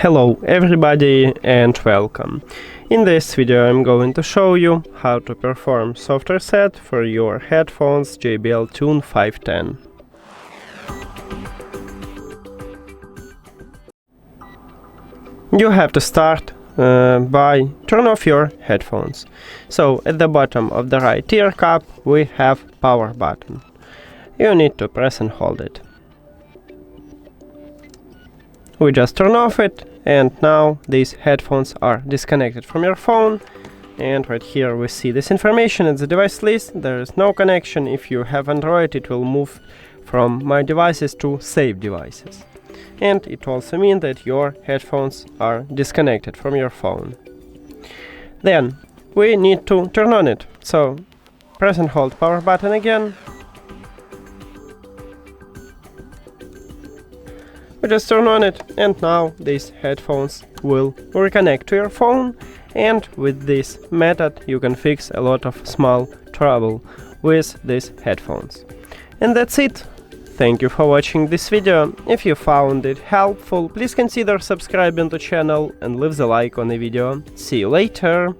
Hello everybody and welcome. In this video I'm going to show you how to perform soft reset for your headphones JBL Tune 510. You have to start by turn off your headphones. So at the bottom of the right ear cup we have power button. You need to press and hold it. We just turn off it, and now these headphones are disconnected from your phone. And right here we see this information at the device list. There is no connection. If you have Android, it will move from My Devices to Save Devices. And it also means that your headphones are disconnected from your phone. Then we need to turn on it. So press and hold power button again. We just turn on it, and now these headphones will reconnect to your phone, and with this method you can fix a lot of small trouble with these headphones. And that's it. Thank you for watching this video. If you found it helpful, please consider subscribing to the channel and leave the like on the video. See you later!